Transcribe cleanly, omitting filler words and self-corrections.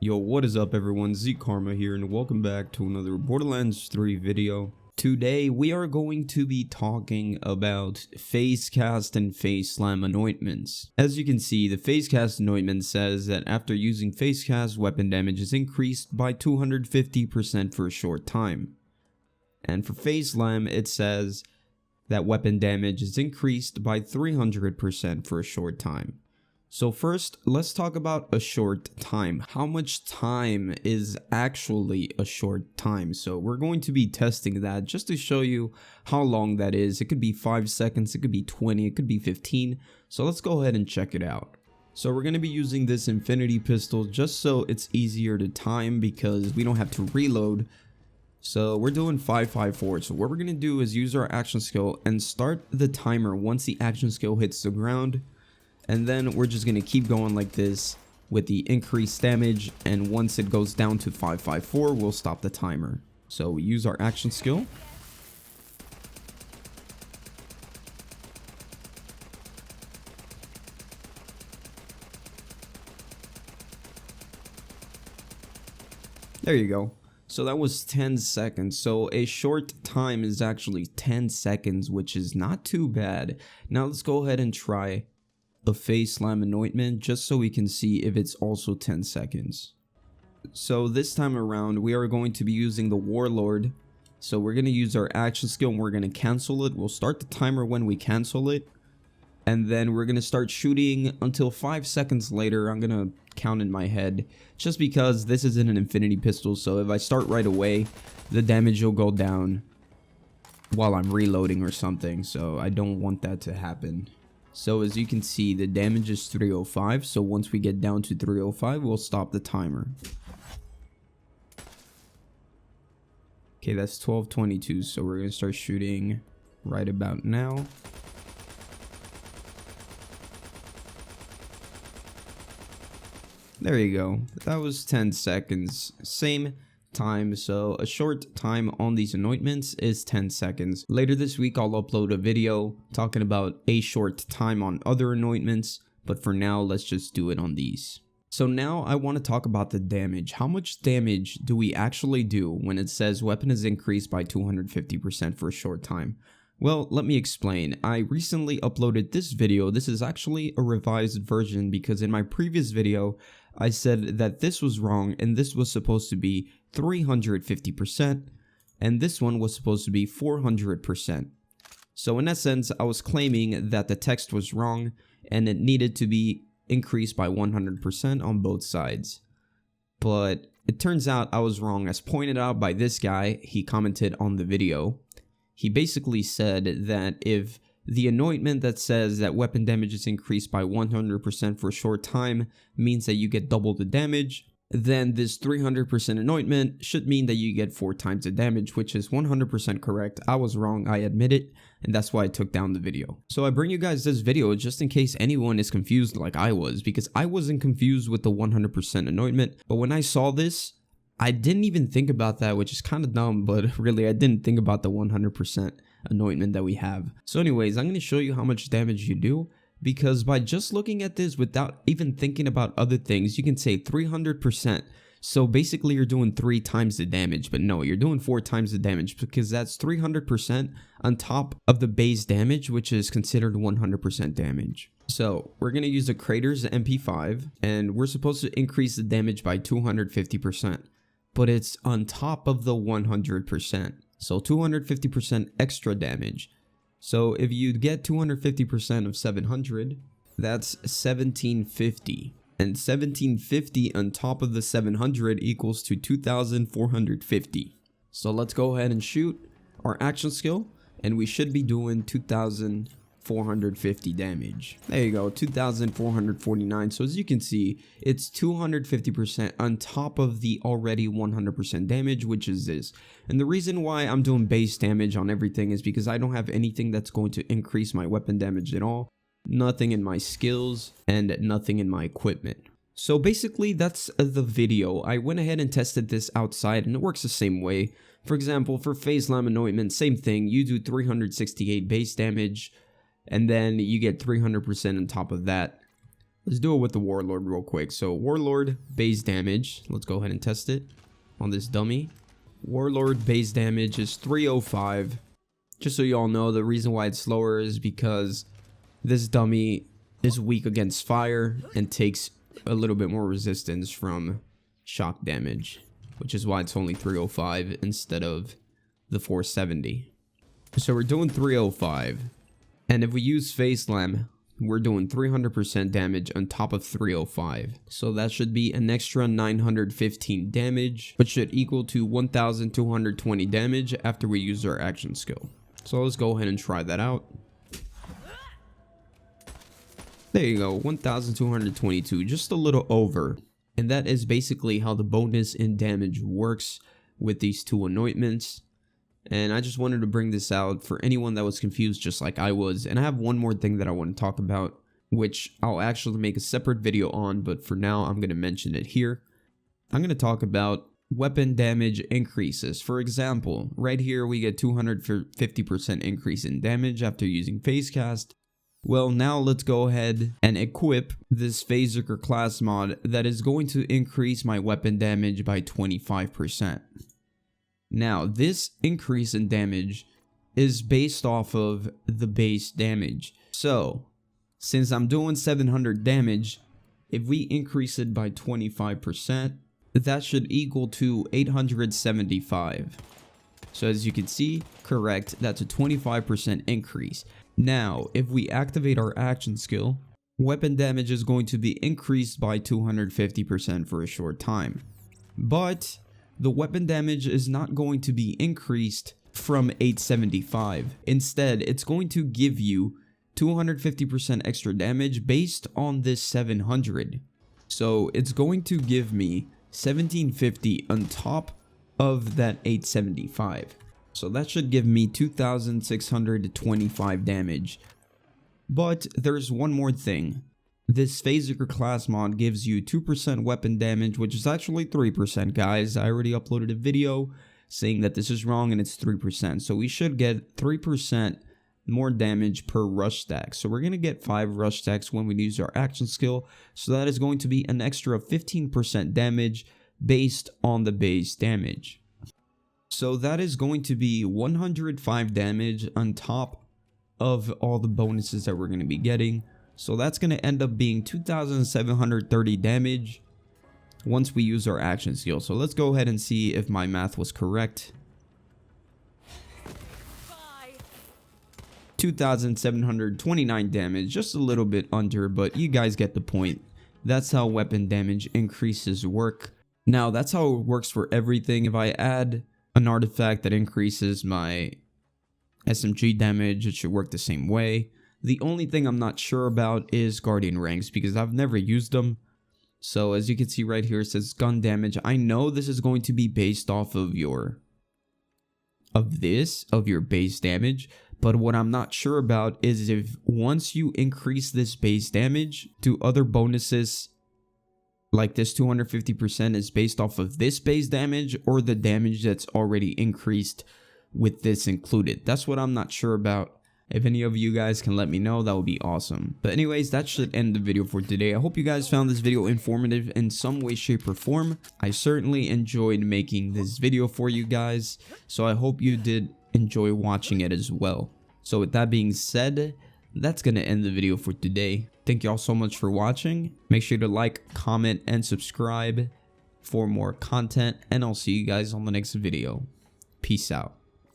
Yo, what is up everyone, Karma here, and welcome back to another Borderlands 3 video. Today we are going to be talking about Phasecast and Phaseslam Annointments. As you can see, the Phasecast Anointment says that after using Phasecast, weapon damage is increased by 250% for a short time. And for Phaseslam, it says that weapon damage is increased by 300% for a short time. So first, let's talk about a short time. How much time is actually a short time? So we're going to be testing that just to show you how long that is. It could be 5 seconds, it could be 20, it could be 15. So let's go ahead and check it out. So we're going to be using this infinity pistol just so it's easier to time because we don't have to reload. So we're doing 554. So what we're going to do is use our action skill and start the timer once the action skill hits the ground. And then we're just going to keep going like this with the increased damage, and once it goes down to 554, we'll stop the timer. So we use our action skill. There you go. So that was 10 seconds. So a short time is actually 10 seconds, which is not too bad. Now let's go ahead and try a Phaseslam Anointment just so we can see if it's also 10 seconds. So this time around we are going to be using the Warlord. So we're going to use our action skill and we're going to cancel it. We'll start the timer when we cancel it, and then we're going to start shooting until 5 seconds later. I'm going to count in my head just because this isn't an infinity pistol, so if I start right away the damage will go down while I'm reloading or something, so I don't want that to happen. So as you can see, the damage is 305. So once we get down to 305, we'll stop the timer. Okay, that's 1222. So we're going to start shooting right about now. There you go. That was 10 seconds. Same time, so a short time on these anointments is 10 seconds. Later this week I'll upload a video talking about a short time on other anointments, but for now let's just do it on these. So now I want to talk about the damage. How much damage do we actually do when it says weapon is increased by 250% for a short time? Well, let me explain. I recently uploaded this video. This is actually a revised version because in my previous video I said that this was wrong and this was supposed to be 350% and this one was supposed to be 400%. So in essence, I was claiming that the text was wrong and it needed to be increased by 100% on both sides. But it turns out I was wrong, as pointed out by this guy. He commented on the video. He basically said that if the anointment that says that weapon damage is increased by 100% for a short time means that you get double the damage, then this 300% anointment should mean that you get 4 times the damage, which is 100% correct. I was wrong, I admit it, and that's why I took down the video. So I bring you guys this video just in case anyone is confused like I was, because I wasn't confused with the 100% anointment, but when I saw this, I didn't even think about that, which is kind of dumb, but really I didn't think about the 100% anointment that we have. So anyways, I'm going to show you how much damage you do, because by just looking at this without even thinking about other things, you can say 300%. So basically you're doing 3 times the damage, but no, you're doing 4 times the damage because that's 300% on top of the base damage, which is considered 100% damage. So we're going to use the Crater's MP5 and we're supposed to increase the damage by 250%, but it's on top of the 100%. So 250% extra damage. So if you get 250% of 700, that's 1750. And 1750 on top of the 700 equals to 2450. So let's go ahead and shoot our action skill, and we should be doing 2450 damage. There you go, 2449. So as you can see, it's 250% on top of the already 100% damage, which is this. And the reason why I'm doing base damage on everything is because I don't have anything that's going to increase my weapon damage at all. Nothing in my skills and nothing in my equipment. So basically that's the video. I went ahead and tested this outside and it works the same way. For example, for Phaseslam Anointment, same thing. You do 368 base damage and then you get 300% on top of that. Let's do it with the Warlord real quick. So Warlord base damage. Let's go ahead and test it on this dummy. Warlord base damage is 305. Just so y'all know, the reason why it's slower is because this dummy is weak against fire and takes a little bit more resistance from shock damage, which is why it's only 305 instead of the 470. So we're doing 305, and if we use Phaseslam, we're doing 300% damage on top of 305. So that should be an extra 915 damage, which should equal to 1220 damage after we use our action skill. So let's go ahead and try that out. There you go, 1222, just a little over. And that is basically how the bonus in damage works with these two anointments. And I just wanted to bring this out for anyone that was confused just like I was. And I have one more thing that I want to talk about, which I'll actually make a separate video on, but for now I'm going to mention it here. I'm going to talk about weapon damage increases. For example, right here we get 250% increase in damage after using Phasecast. Well, now let's go ahead and equip this Phasecast class mod that is going to increase my weapon damage by 25%. Now, this increase in damage is based off of the base damage. So, since I'm doing 700 damage, if we increase it by 25%, that should equal to 875. So as you can see, correct, that's a 25% increase. Now, if we activate our action skill, weapon damage is going to be increased by 250% for a short time. But the weapon damage is not going to be increased from 875. Instead, it's going to give you 250% extra damage based on this 700. So it's going to give me 1750 on top of that 875. So that should give me 2625 damage. But there's one more thing. This Phasecast class mod gives you 2% weapon damage, which is actually 3%, guys. I already uploaded a video saying that this is wrong and it's 3%. So we should get 3% more damage per rush stack. So we're going to get 5 rush stacks when we use our action skill. So that is going to be an extra 15% damage based on the base damage. So that is going to be 105 damage on top of all the bonuses that we're going to be getting. So that's going to end up being 2730 damage once we use our action skill. So let's go ahead and see if my math was correct. 2729 damage, just a little bit under, but you guys get the point. That's how weapon damage increases work. Now that's how it works for everything. If I add an artifact that increases my SMG damage, it should work the same way. The only thing I'm not sure about is guardian ranks because I've never used them. So as you can see right here, it says gun damage. I know this is going to be based off of your base damage, but what I'm not sure about is if once you increase this base damage to other bonuses, like this 250% is based off of this base damage or the damage that's already increased with this included. That's what I'm not sure about. If any of you guys can let me know, that would be awesome. But anyways, that should end the video for today. I hope you guys found this video informative in some way, shape, or form. I certainly enjoyed making this video for you guys, so I hope you did enjoy watching it as well. So with that being said, that's going to end the video for today. Thank you all so much for watching. Make sure to like, comment, and subscribe for more content, and I'll see you guys on the next video. Peace out.